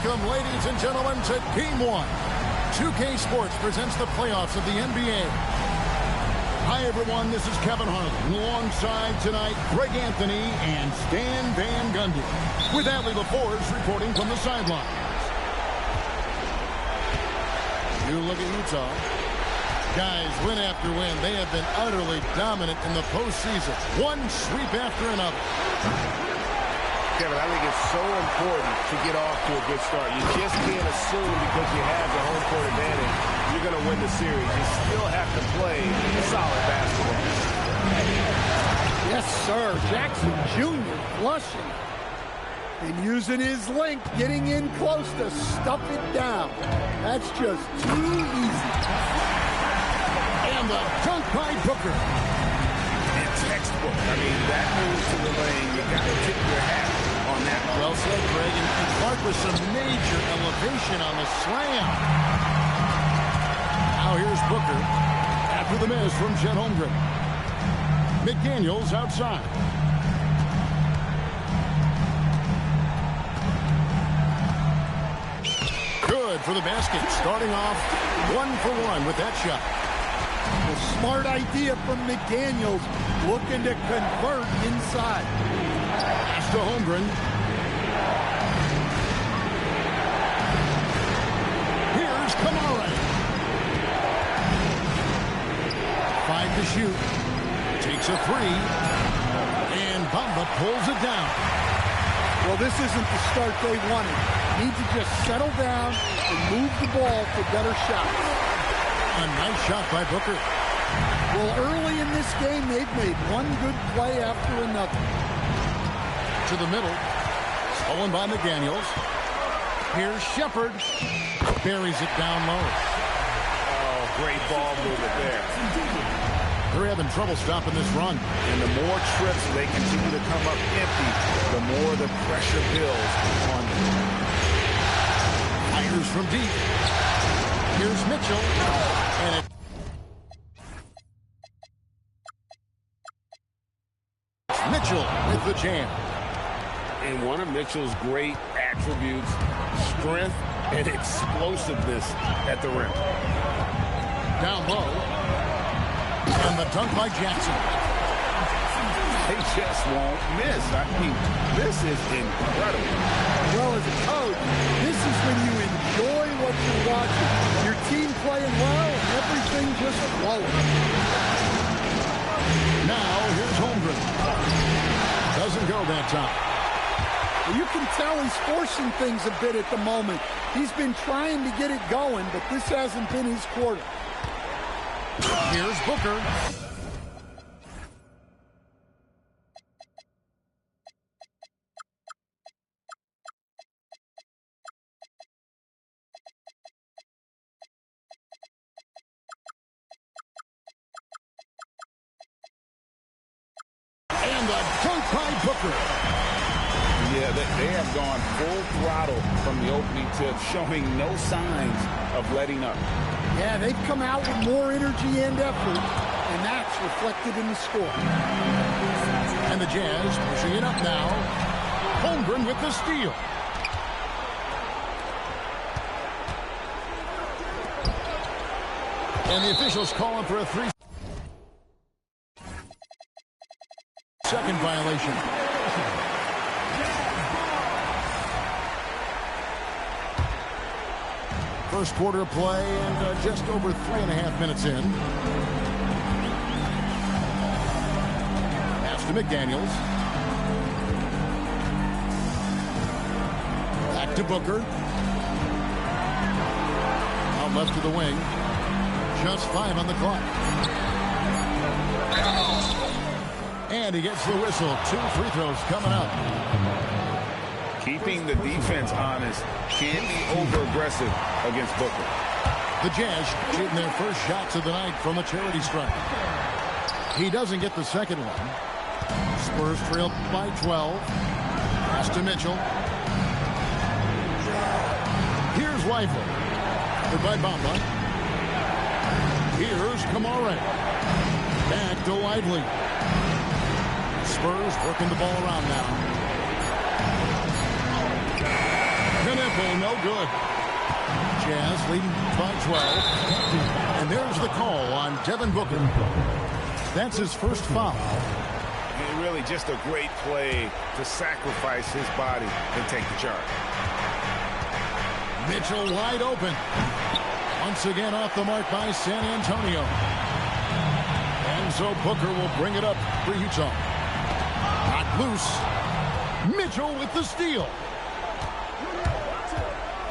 Welcome, ladies and gentlemen, to Game 1. 2K Sports presents the playoffs of the NBA. Hi, everyone. This is Kevin Harlan. Alongside tonight, Greg Anthony and Stan Van Gundy. With Adley LaForce reporting from the sidelines. You look at Utah. Guys, win after win, they have been utterly dominant in the postseason. One sweep after another. Kevin, I think it's so important to get off to a good start. You just can't assume because you have the home court advantage you're going to win the series. You still have to play solid basketball. Yes, sir. Jackson Jr. flushing and using his length, getting in close to stuff it down. That's just too easy. And the dunk by Booker. And textbook. I mean, that move to the lane, you got to tip your hat on that. Well said, Greg. And Clark with some major elevation on the slam. Now here's Booker after the miss from Chet Holmgren. McDaniels outside. Good for the basket. Starting off 1 for 1 with that shot. A smart idea from McDaniels, looking to convert inside. Pass to Holmgren. Here's Kamara. 5 to shoot. Takes a 3. And Bamba pulls it down. Well, this isn't the start they wanted. Need to just settle down and move the ball for better shots. A nice shot by Booker. Well, early in this game, they've made one good play after another. To the middle. Stolen by McDaniels. Here's Shepard. Buries it down low. Oh, great ball movement there. They're having trouble stopping this run. And the more trips they continue to come up empty, the more the pressure builds on them. Fires from deep. Here's Mitchell. And it's Mitchell with the jam. And one of Mitchell's great attributes, strength and explosiveness at the rim. Down low. And the dunk by Jackson. They just won't miss. I mean, this is incredible. Well, as a coach, this is when you enjoy what you're watching. Your team playing well and everything just flowing. Now, here's Holmgren. Doesn't go that time. Well, you can tell he's forcing things a bit at the moment. He's been trying to get it going, but this hasn't been his quarter. Here's Booker. And the dunk by Booker. Yeah, they have gone full throttle from the opening tip, showing no signs of letting up. Yeah, they've come out with more energy and effort, and that's reflected in the score. And the Jazz pushing it up now. Holmgren with the steal. And the officials calling for a 3-second violation. First quarter of play and just over 3.5 minutes in. Pass to McDaniels. Back to Booker. Out left to the wing. Just 5 on the clock. And he gets the whistle. 2 free throws coming up. Keeping the defense honest can be over-aggressive against Booker. The Jazz shooting their first shots of the night from a charity strike. He doesn't get the second one. Spurs trail by 12. Pass to Mitchell. Here's Lively. By Bamba. Here's Kamara. Back to Lively. Spurs working the ball around now. And a triple, no good. Jazz leading by 12. And there's the call on Devin Booker. That's his first foul. And really just a great play to sacrifice his body and take the charge. Mitchell wide open. Once again off the mark by San Antonio. And so Booker will bring it up for Utah. Not loose. Mitchell with the steal.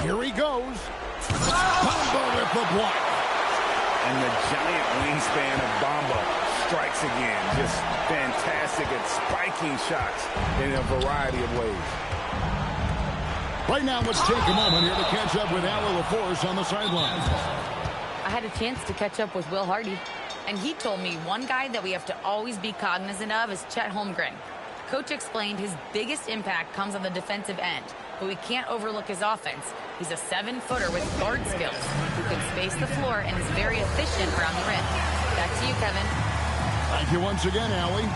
Here he goes. Bamba with the block. And the giant wingspan of Bamba strikes again. Just fantastic at spiking shots in a variety of ways. Right now, let's take a moment here to catch up with Allie LaForce on the sideline. I had a chance to catch up with Will Hardy, and he told me one guy that we have to always be cognizant of is Chet Holmgren. Coach explained his biggest impact comes on the defensive end, but we can't overlook his offense. He's a 7-footer with guard skills who can space the floor and is very efficient around the rim. Back to you, Kevin. Thank you once again, Allie.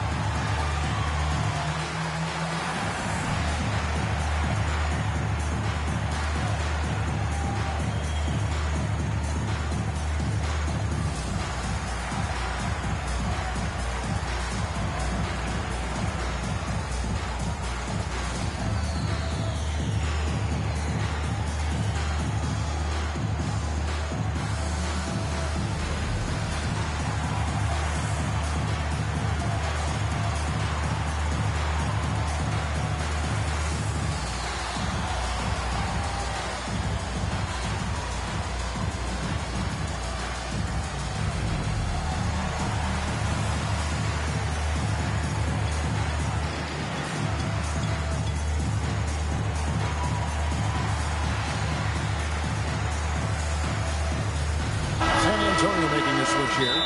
Antonio making the switch here.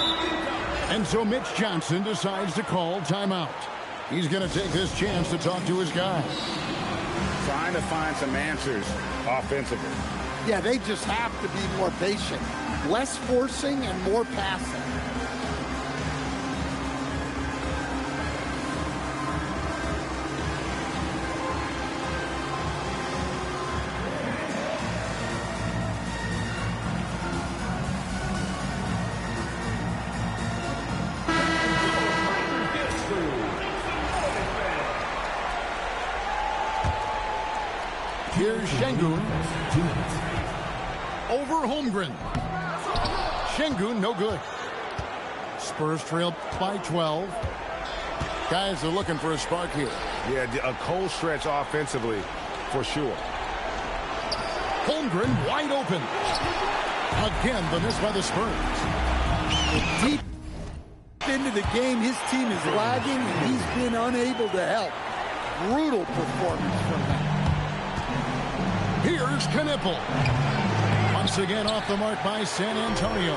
And so Mitch Johnson decides to call timeout. He's going to take this chance to talk to his guys. Trying to find some answers offensively. Yeah, they just have to be more patient. Less forcing and more passing. Here's Şengün. Over Holmgren. Şengün, no good. Spurs trail by 12. Guys are looking for a spark here. Yeah, a cold stretch offensively, for sure. Holmgren wide open. Again, the miss by the Spurs. Deep into the game, his team is lagging, and he's been unable to help. Brutal performance from him. Here's Knipple. Once again off the mark by San Antonio.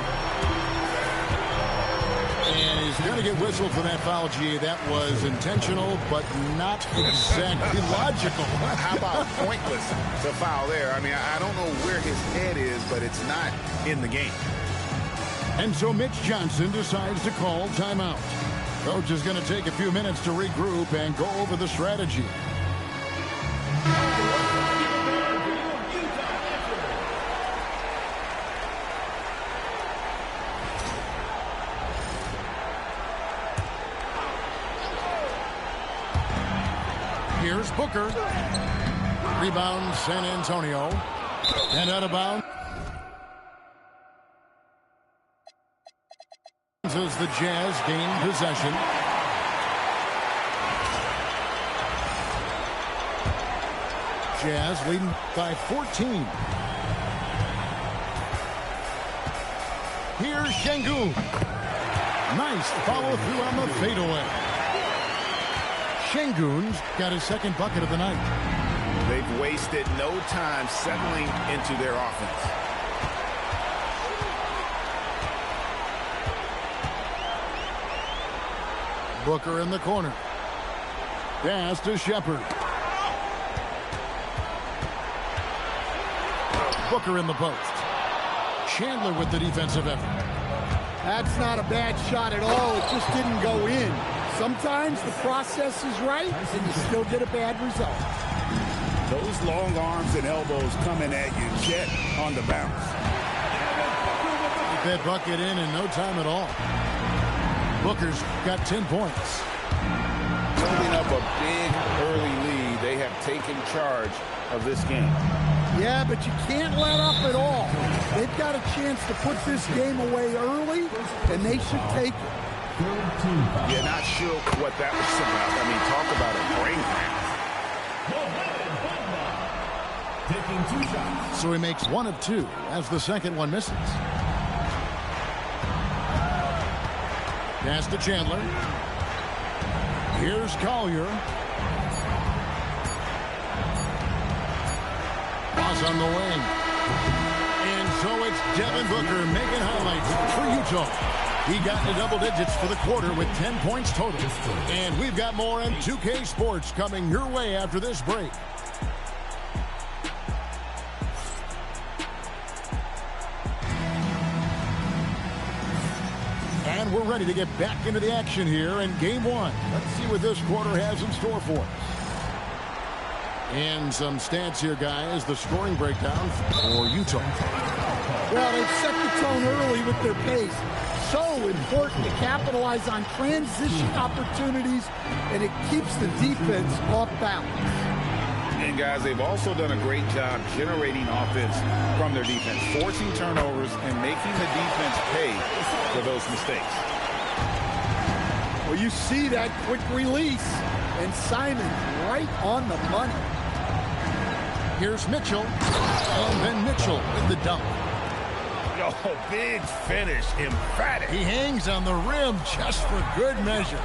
And he's going to get whistled for that foul, G. That was intentional, but not exactly logical. How about pointless to foul there? I mean, I don't know where his head is, but it's not in the game. And so Mitch Johnson decides to call timeout. Coach is going to take a few minutes to regroup and go over the strategy. Here's Booker. Rebound San Antonio. And out of bounds as the Jazz gain possession. Jazz leading by 14. Here's Şengün. Nice follow through on the fadeaway. Şengün's got his second bucket of the night. They've wasted no time settling into their offense. Booker in the corner. Pass to Shepherd. Booker in the post. Chandler with the defensive effort. That's not a bad shot at all. It just didn't go in. Sometimes the process is right, and you still get a bad result. Those long arms and elbows coming at you, Chet, on the bounce. Get that bucket in no time at all. Booker's got 10 points. Building up a big early lead, they have taken charge of this game. Yeah, but you can't let up at all. They've got a chance to put this game away early, and they should take it. Yeah, not sure what that was about. I mean, talk about a brain cramp. Taking 2 shots. So he makes 1 of 2 as the second one misses. Pass to Chandler. Here's Collier. Cross on the wing. And so it's Devin Booker making highlights for Utah. He got into double digits for the quarter with 10 points total. And we've got more on 2K Sports coming your way after this break. And we're ready to get back into the action here in game 1. Let's see what this quarter has in store for us. And some stats here, guys. The scoring breakdown for Utah. Well, they've set the tone early with their pace. So important to capitalize on transition opportunities, and it keeps the defense off balance. And, guys, they've also done a great job generating offense from their defense, forcing turnovers and making the defense pay for those mistakes. Well, you see that quick release, and Simon right on the money. Here's Mitchell, and then Mitchell with the dunk. Oh, big finish, emphatic. He hangs on the rim just for good measure.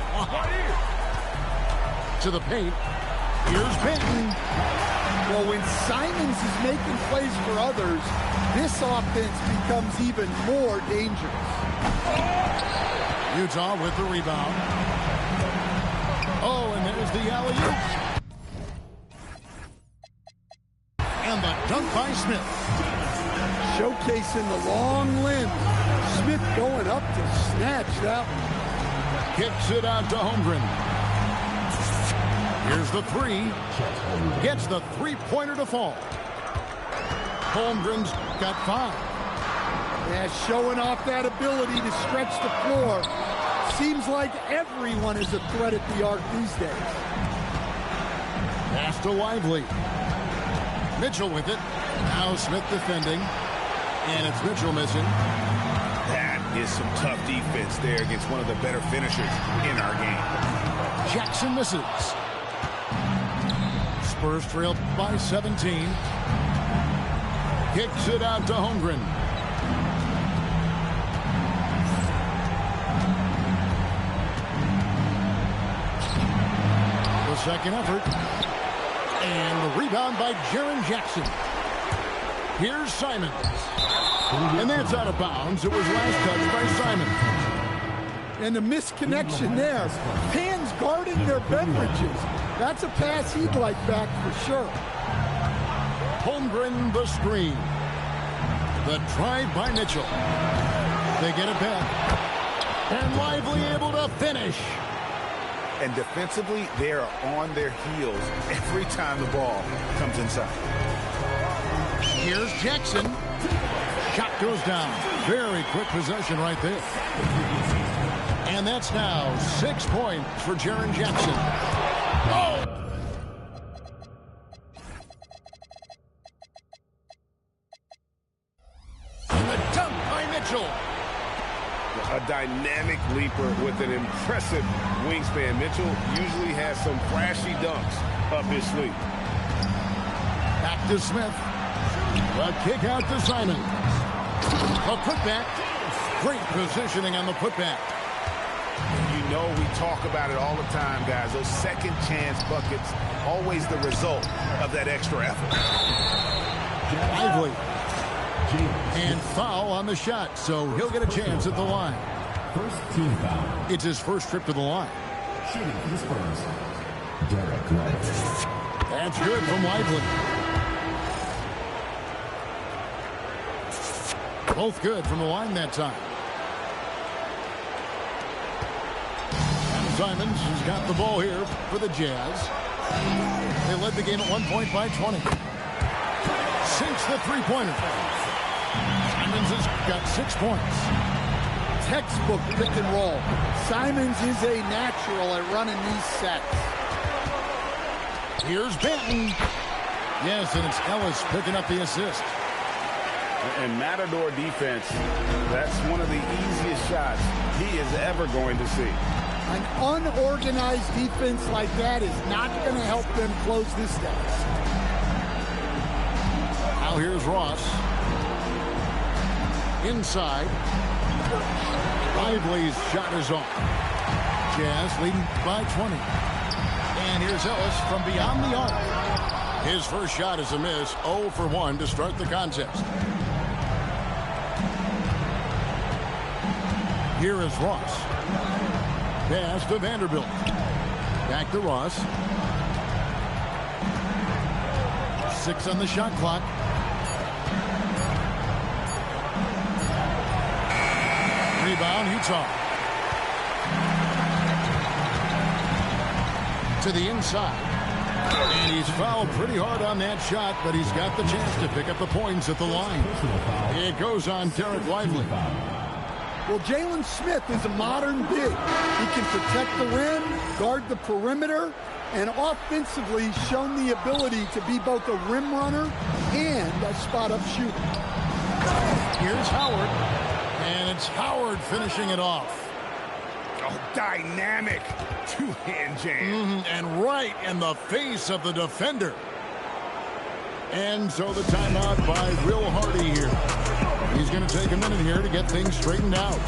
To the paint. Here's Payton. Well, when Simons is making plays for others, this offense becomes even more dangerous. Utah with the rebound. Oh, and there's the alley-oop. And the dunk by Smith. Showcasing the long limb. Smith going up to snatch that one. Kicks it out to Holmgren. Here's the 3. Gets the three-pointer to fall. Holmgren's got 5. Yeah, showing off that ability to stretch the floor. Seems like everyone is a threat at the arc these days. Pass to Lively. Mitchell with it. Now Smith defending. And it's Mitchell missing. That is some tough defense there against one of the better finishers in our game. Jackson misses. Spurs trail by 17. Kicks it out to Holmgren. The second effort. And the rebound by Jaren Jackson. Here's Simons. And that's out of bounds. It was last touched by Simons. And the misconnection there. Fans guarding their beverages. That's a pass he'd like back for sure. Holmgren the screen. The drive by Mitchell. They get it back. And Lively able to finish. And defensively, they are on their heels every time the ball comes inside. Here's Jackson. Shot goes down. Very quick possession right there. And that's now 6 points for Jaren Jackson. Oh! And the dunk by Mitchell. A dynamic leaper with an impressive wingspan. Mitchell usually has some flashy dunks up his sleeve. Back to Smith. The kick out to Simon. A putback. Great positioning on the putback. You know we talk about it all the time, guys. Those second chance buckets, always the result of that extra effort. Lively. And foul on the shot, so he'll get a chance at the line. First team foul. It's his first trip to the line. Shooting for the Spurs. Derek Lively. That's good from Lively. Both good from the line that time. And Simons has got the ball here for the Jazz. They led the game at 1 point by 20. Sinks the three-pointer. Simons has got 6 points. Textbook pick and roll. Simons is a natural at running these sets. Here's Benton. Yes, and it's Ellis picking up the assist. And Matador defense, that's one of the easiest shots he is ever going to see. An unorganized defense like that is not going to help them close this deficit. Now here's Ross. Inside. Lively's shot is off. Jazz leading by 20. And here's Ellis from beyond the arc. His first shot is a miss. 0 for 1 to start the contest. Here is Ross. Pass to Vanderbilt. Back to Ross. 6 on the shot clock. Rebound, Utah. To the inside. And he's fouled pretty hard on that shot, but he's got the chance to pick up the points at the line. It goes on Derek Lively. Well, Jalen Smith is a modern big. He can protect the rim, guard the perimeter, and offensively shown the ability to be both a rim runner and a spot-up shooter. Here's Howard, and it's Howard finishing it off. Oh, dynamic two-hand jam. And right in the face of the defender. And so the timeout by Will Hardy here. He's going to take a minute here to get things straightened out.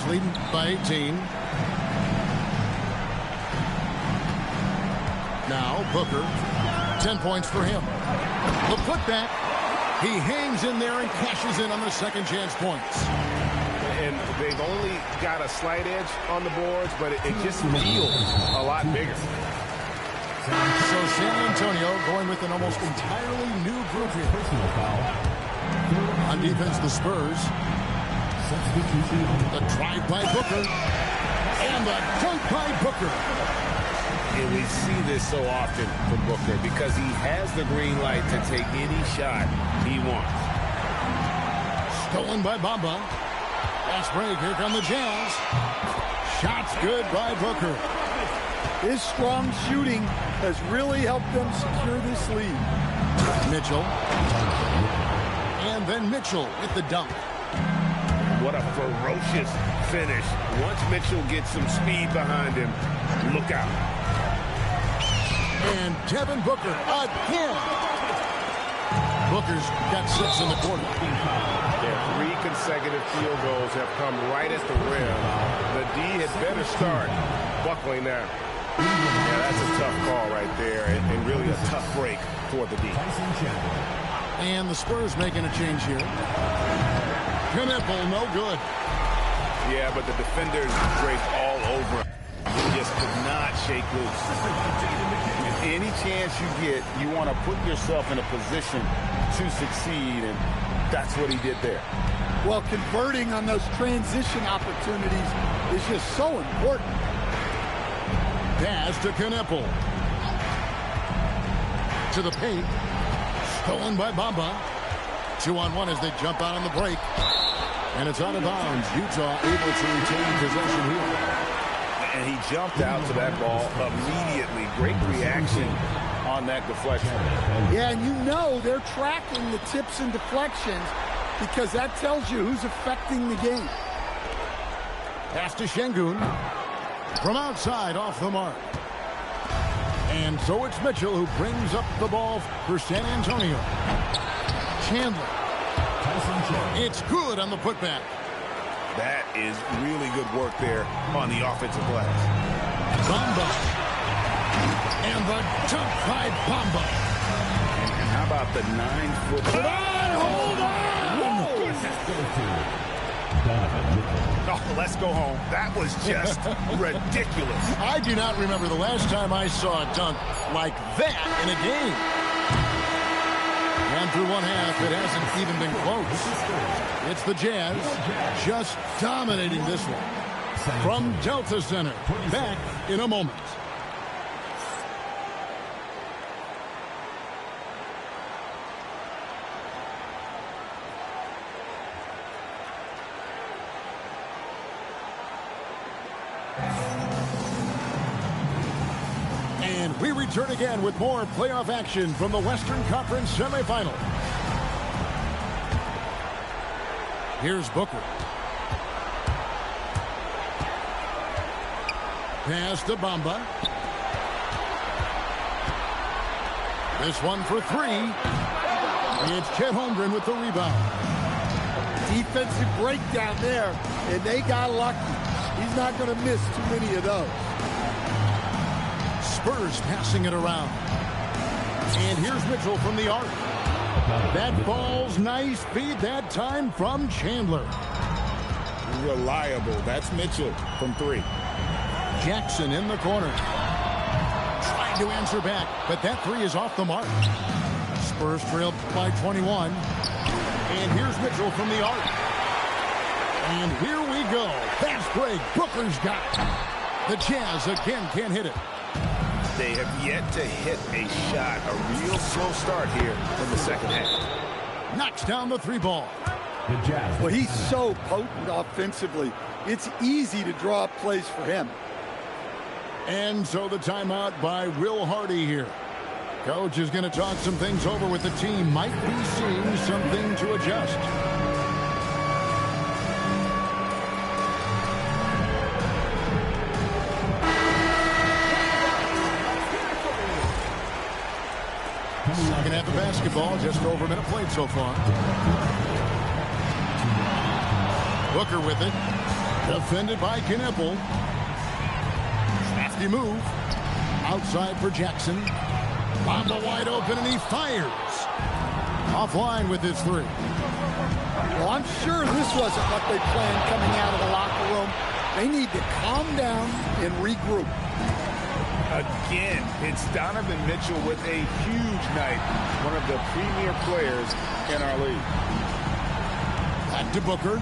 Leading by 18. Now Booker, 10 points for him. The putback, he hangs in there and cashes in on the second chance points. And they've only got a slight edge on the boards, but it just feels a lot bigger. So San Antonio going with an almost entirely new group here. On defense, the Spurs. The drive by Booker. And the dunk by Booker. And we see this so often from Booker because he has the green light to take any shot he wants. Stolen by Bamba. Fast break. Here come the Jazz. Shots good by Booker. His strong shooting has really helped them secure this lead. Mitchell. And then Mitchell with the dunk. What a ferocious finish. Once Mitchell gets some speed behind him, look out. And Devin Booker again. Booker's got 6 in the quarter. Yeah, 3 consecutive field goals have come right at the rim. The D had better start buckling now. Yeah, that's a tough call right there, and really a tough break for the D. And the Spurs making a change here. Knipple, no good. Yeah, but the defenders draped all over him. He just could not shake loose. Any chance you get, you want to put yourself in a position to succeed, and that's what he did there. Well, converting on those transition opportunities is just so important. Pass to Knipple. To the paint. Stolen by Bamba. 2-on-1 as they jump out on the break. And it's out of bounds. Utah able to retain possession here. And he jumped out to that ball immediately. Great reaction on that deflection. Yeah, and you know they're tracking the tips and deflections because that tells you who's affecting the game. Pass to Şengün. From outside, off the mark. And so it's Mitchell who brings up the ball for San Antonio. Chandler. It's good on the putback. That is really good work there on the offensive glass. Bamba. And the jump by Bamba. And how about the 9-foot? Hold on! Oh, let's go home. That was just ridiculous. I do not remember the last time I saw a dunk like that in a game. And through one half, it hasn't even been close. It's the Jazz just dominating this one. From Delta Center, back in a moment. And we return again with more playoff action from the Western Conference semifinal. Here's Booker. Pass to Bamba. This one for three. It's Chet Holmgren with the rebound. Defensive breakdown there, and they got lucky. He's not going to miss too many of those. Spurs passing it around. And here's Mitchell from the arc. That ball's nice feed that time from Chandler. Reliable. That's Mitchell from three. Jackson in the corner. Trying to answer back, but that three is off the mark. Spurs trailed by 21. And here's Mitchell from the arc. And here we go. Fast break. Booker's got it. The Jazz again can't hit it. They have yet to hit a shot. A real slow start here in the second half. Knocks down the three ball. Well, he's so potent offensively. It's easy to draw up plays for him. And so the timeout by Will Hardy here. Coach is going to talk some things over with the team. Might be seeing something to adjust. Second half of basketball, just over a minute played so far. Booker with it. Defended by Knipple. Crafty move. Outside for Jackson. Bamba wide open, and he fires. Offline with his three. Well, I'm sure this wasn't what they planned coming out of the locker room. They need to calm down and regroup. Again, it's Donovan Mitchell with a huge night. One of the premier players in our league. Back to Booker.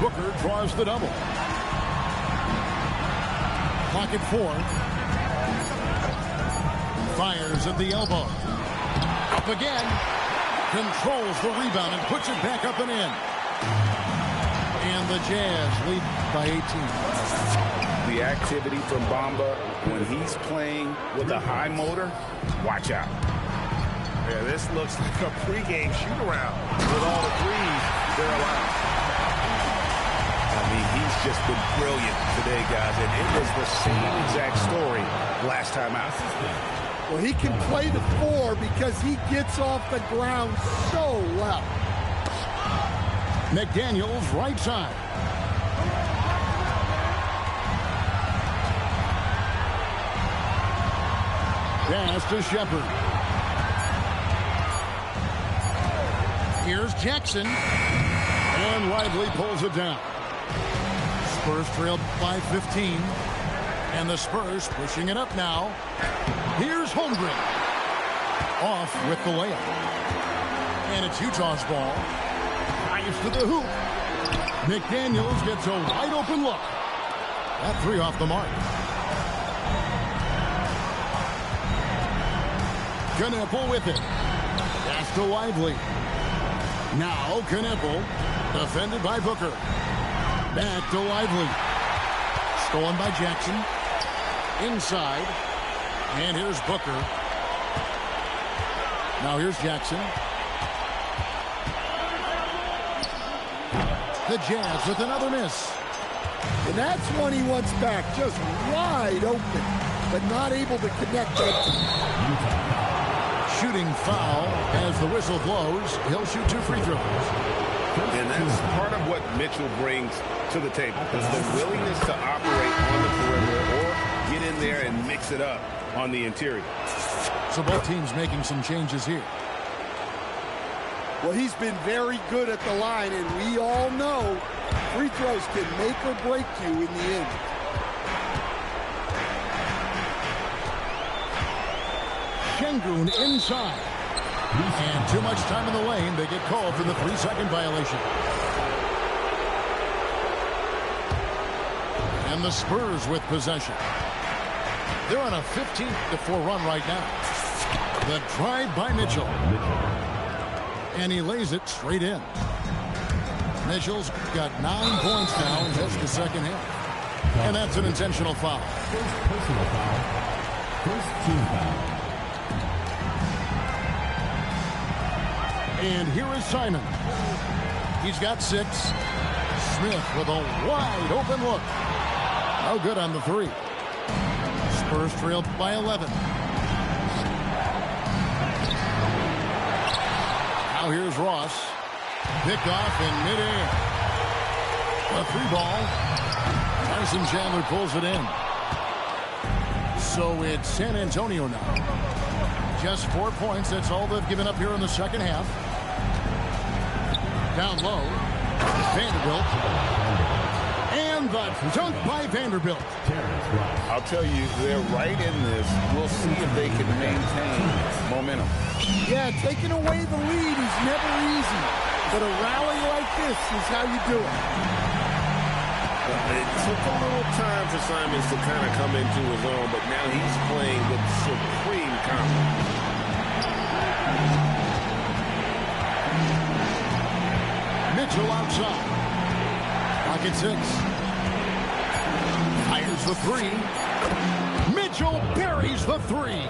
Booker draws the double. Clock at 4. Fires at the elbow. Up again. Controls the rebound and puts it back up and in. And the Jazz lead by 18. The activity from Bamba when he's playing with a high motor, watch out. Yeah, this looks like a pregame shoot-around with all the threes they're allowed. I mean, he's just been brilliant today, guys, and it was the same exact story last time out. Well, he can play the 4 because he gets off the ground so well. McDaniels right side. Pass to Shepard. Here's Jackson. And Lively pulls it down. Spurs trailed by 15. And the Spurs pushing it up now. Here's Holmgren. Off with the layup. And it's Utah's ball. Drives to the hoop. McDaniels gets a wide open look. That three off the mark. Knipple with it. Pass to Lively. Now Knipple. Defended by Booker. Back to Lively. Stolen by Jackson. Inside. And here's Booker. Now here's Jackson. The Jazz with another miss. And that's one he wants back. Just wide open, but not able to connect it. Shooting foul as the whistle blows. He'll shoot 2 free throws. And that's part of what Mitchell brings to the table. Is the willingness to operate on the perimeter or get in there and mix it up on the interior. So both teams making some changes here. Well, he's been very good at the line, and we all know free throws can make or break you in the end. Şengün inside. And too much time in the lane. They get called for the 3-second violation. And the Spurs with possession. They're on a 15-4 run right now. The drive by Mitchell. And he lays it straight in. Mitchell's got 9 points now in just the second half. And that's an intentional foul. First personal foul. First team foul. And here is Simon. He's got 6. Smith with a wide open look. No good on the 3. Spurs trailed by 11. Now here's Ross. Picked off in midair. A 3-ball. Tyson Chandler pulls it in. So it's San Antonio now. Just 4 points. That's all they've given up here in the second half. Down low. Vanderbilt. And the dunk by Vanderbilt. I'll tell you, they're right in this. We'll see if they can maintain momentum. Yeah, taking away the lead is never easy. But a rally like this is how you do it. It took a little time for Simons to kind of come into his own, but now he's playing with supreme confidence. Mitchell outside. Pocket 6. Fires the 3. Mitchell buries the 3.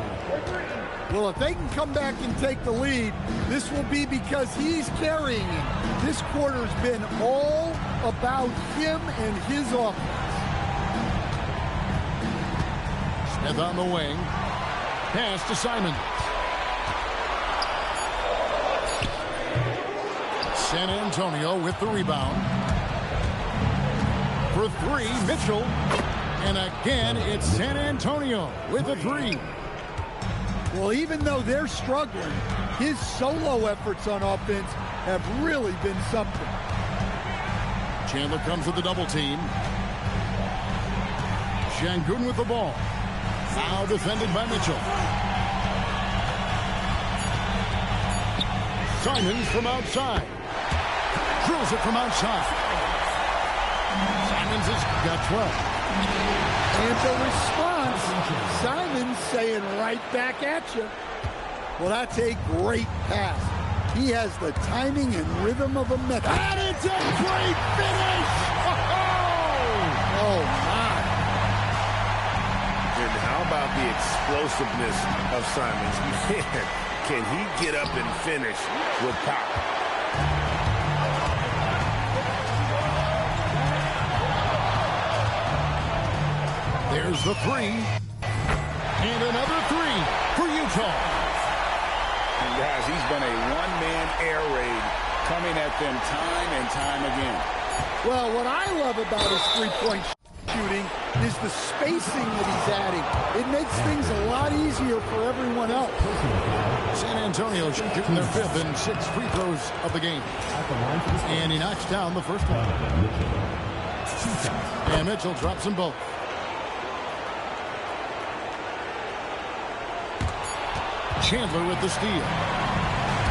Well, if they can come back and take the lead, this will be because he's carrying it. This quarter's been all about him and his offense. Smith on the wing. Pass to Simon. San Antonio with the rebound. For 3, Mitchell. And again, it's San Antonio with a 3. Well, even though they're struggling, his solo efforts on offense have really been something. Chandler comes with the double team. Şengün with the ball. Now defended by Mitchell. Simons from outside. Drills it from outside. Simons has got 12. And the response, Simons saying right back at you. Well, that's a great pass. He has the timing and rhythm of a method. And it's a great finish! Oh, my. And how about the explosiveness of Simons? Man, can he get up and finish with power? There's the 3. And another 3 for Utah. And guys, he's been a one-man air raid coming at them time and time again. Well, what I love about his three-point shooting is the spacing that he's adding. It makes things a lot easier for everyone else. San Antonio shooting their 5th and 6th free throws of the game. And he knocks down the first one. And Mitchell drops them both. Chandler with the steal.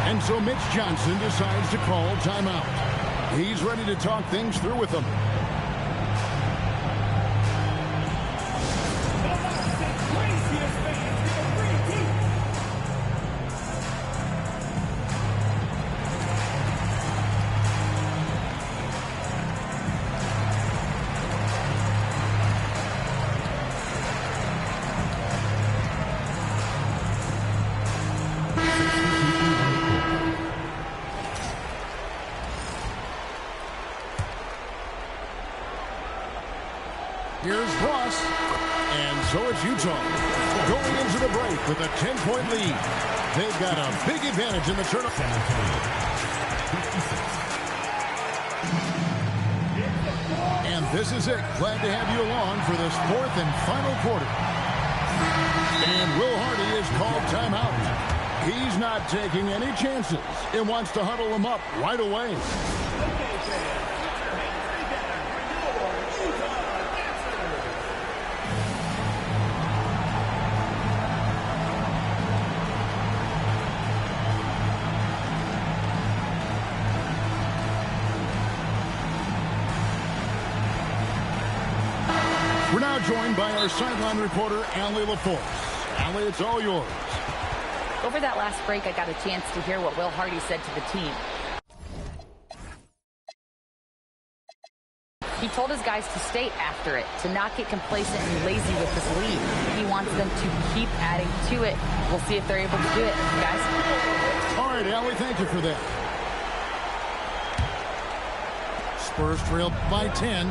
And so Mitch Johnson decides to call timeout. He's ready to talk things through with them. Here's Ross. And so it's Utah going into the break with a 10-point lead. They've got a big advantage in the tournament. And this is it. Glad to have you along for this 4th and final quarter. And Will Hardy is called timeout. He's not taking any chances and wants to huddle them up right away. We're now joined by our sideline reporter, Allie LaForce. Allie, it's all yours. Over that last break, I got a chance to hear what Will Hardy said to the team. He told his guys to stay after it, to not get complacent and lazy with this lead. He wants them to keep adding to it. We'll see if they're able to do it, guys. All right, Allie, thank you for that. Spurs trailed by 10.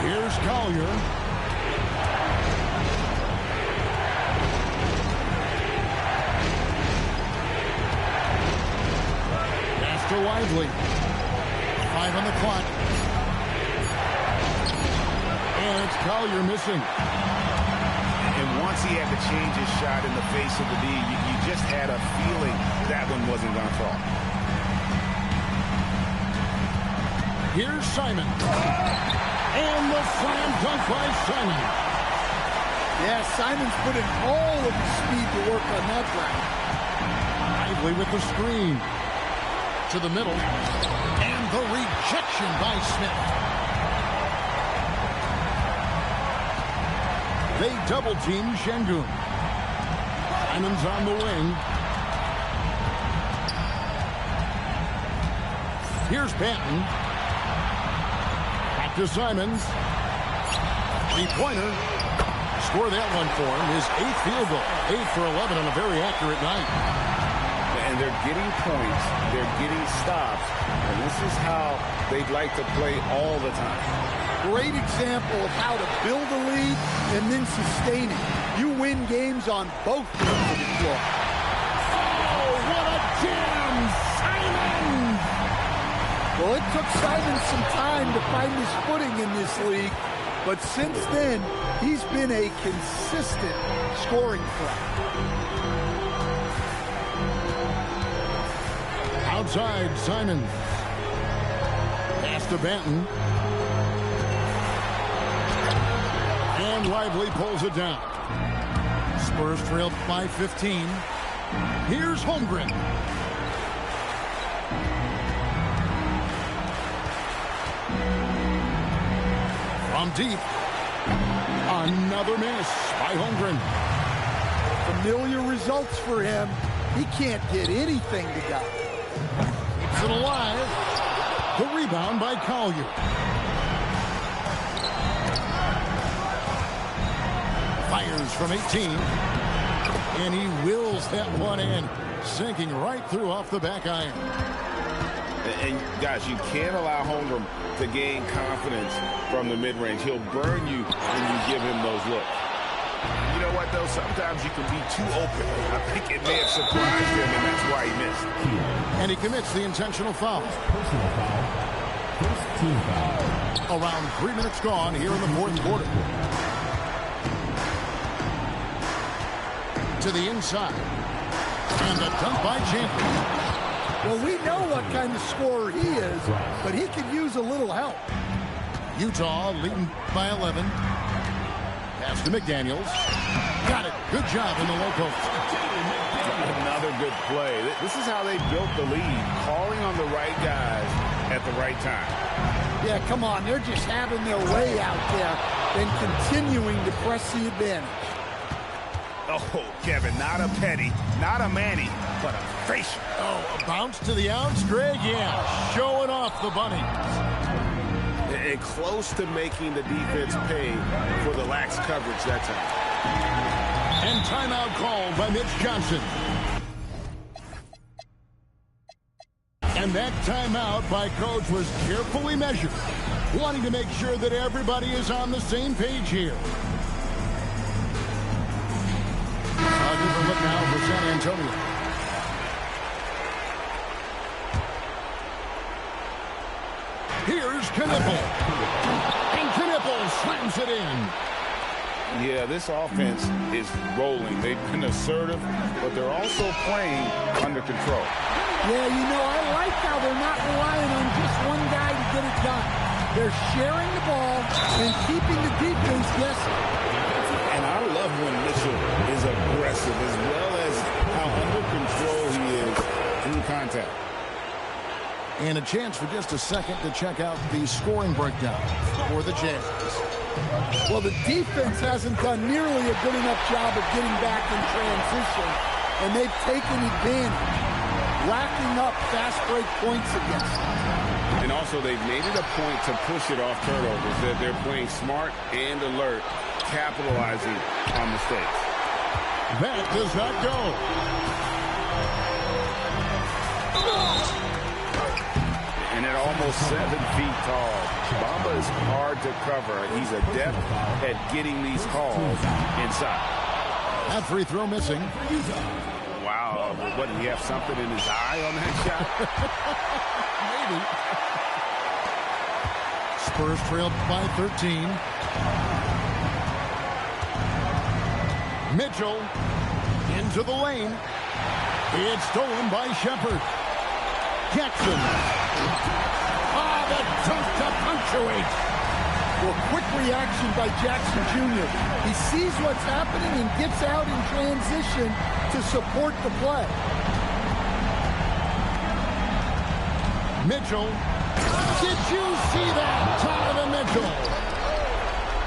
Here's Collier. Pass to Widely. 5 on the clock. And it's Collier missing. And once he had to change his shot in the face of the D, you just had a feeling that one wasn't going to fall. Here's Simon. And the slam dunk by Simon. Yeah, Simon's putting all of his speed to work on that drive. Lively with the screen. To the middle. And the rejection by Smith. They double team Şengün. Simon's on the wing. Here's Banton. To Simons. Three-pointer. Score that one for him. His 8th field goal. 8 for 11 on a very accurate night. And they're getting points. They're getting stops. And this is how they'd like to play all the time. Great example of how to build a lead and then sustain it. You win games on both ends of the floor. Oh, what a jam! Simons! Well, it took Simon some time to find his footing in this league, but since then, he's been a consistent scoring threat. Outside, Simons. Pass to Banton. And Lively pulls it down. Spurs trailed by 15. Here's Holmgren. From deep. Another miss by Holmgren. Familiar results for him. He can't get anything to go. Keeps it alive. The rebound by Collier. Fires from 18. And he wills that one in. Sinking right through off the back iron. And guys, you can't allow Holmgren to gain confidence from the mid-range. He'll burn you when you give him those looks. You know what, though? Sometimes you can be too open. I think it may have surprised him, and that's why he missed. And he commits the intentional foul. Personal foul. First team foul. Around 3 minutes gone here in the 4th quarter. To the inside. And the dunk by Champion. Well, we know what kind of scorer he is, but he could use a little help. Utah leading by 11. Pass to McDaniels. Got it. Good job in the low post. Another good play. This is how they built the lead, calling on the right guys at the right time. Yeah, come on. They're just having their way out there and continuing to press the advantage. Oh, Kevin, not a Petty, not a Manny, but a facial. Oh, a bounce to the outs, Greg. Yeah, showing off the bunny. And close to making the defense pay for the lax coverage that time. And timeout called by Mitch Johnson. And that timeout by Coach was carefully measured, wanting to make sure that everybody is on the same page here. A different look now for San Antonio. Here's Knippel. And Knippel slams it in. Yeah, this offense is rolling. They've been assertive, but they're also playing under control. Yeah, you know, I like how they're not relying on just one guy to get it done. They're sharing the ball and keeping the defense guessing. And I love when Mitchell is aggressive, as well as how under control he is through contact. And a chance for just a second to check out the scoring breakdown for the Jazz. Well, the defense hasn't done nearly a good enough job of getting back in transition, and they've taken advantage, racking up fast break points against them. And also, they've made it a point to push it off turnovers. That they're playing smart and alert, capitalizing on mistakes. That does not go. And at almost 7 feet tall, Bamba is hard to cover. He's adept at getting these calls inside. That free throw missing. Wow. What, did he have something in his eye on that shot? Maybe. Spurs trailed by 13. Mitchell into the lane. It's stolen by Shepard. Jackson. The dunk to punctuate. Well, quick reaction by Jackson Jr. He sees what's happening and gets out in transition to support the play. Mitchell. Did you see that? Donovan Mitchell.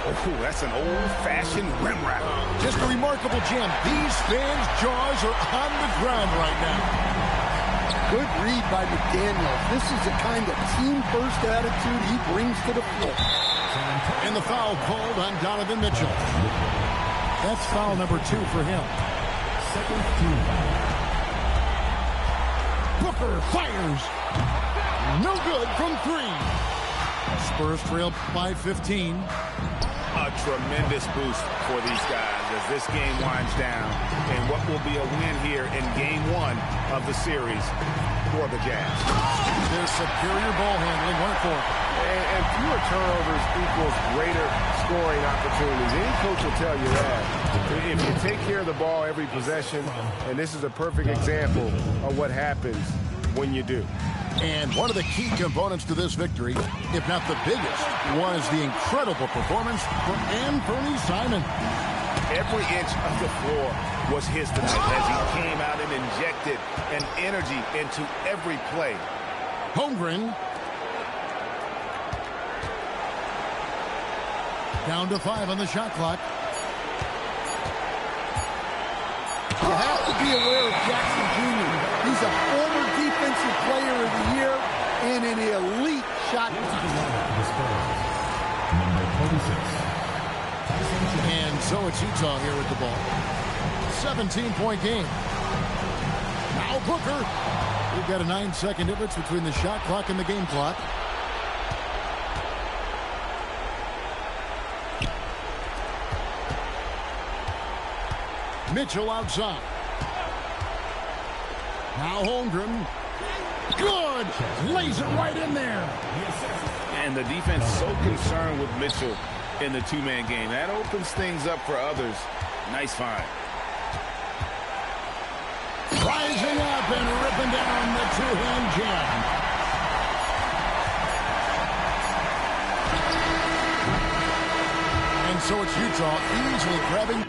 Oh, that's an old-fashioned rim wrap. Just a remarkable jam. These fans' jaws are on the ground right now. Good read by McDaniels. This is the kind of team-first attitude he brings to the floor. And the foul called on Donovan Mitchell. That's foul number 2 for him. Booker fires. No good from 3. Spurs trail by 15. A tremendous boost for these guys as this game winds down, and what will be a win here in Game 1 of the series for the Jazz. Their superior ball handling went for it. And fewer turnovers equals greater scoring opportunities. Any coach will tell you that. If you take care of the ball every possession, and this is a perfect example of what happens when you do. And one of the key components to this victory, if not the biggest, was the incredible performance from Anthony Simon. Every inch of the floor was his tonight as he came out and injected an energy into every play. Holmgren. Down to 5 on the shot clock. You have to be aware of Jackson Jr. He's a former defensive player of the year and an elite shot. And so it's Utah here with the ball. 17-point game. Now Booker. We've got a 9-second difference between the shot clock and the game clock. Mitchell outside. Now Holmgren. Good. Lays it right in there. And the defense so concerned with Mitchell in the two-man game. That opens things up for others. Nice find. Rising up and ripping down the two-hand jam. And so it's Utah easily grabbing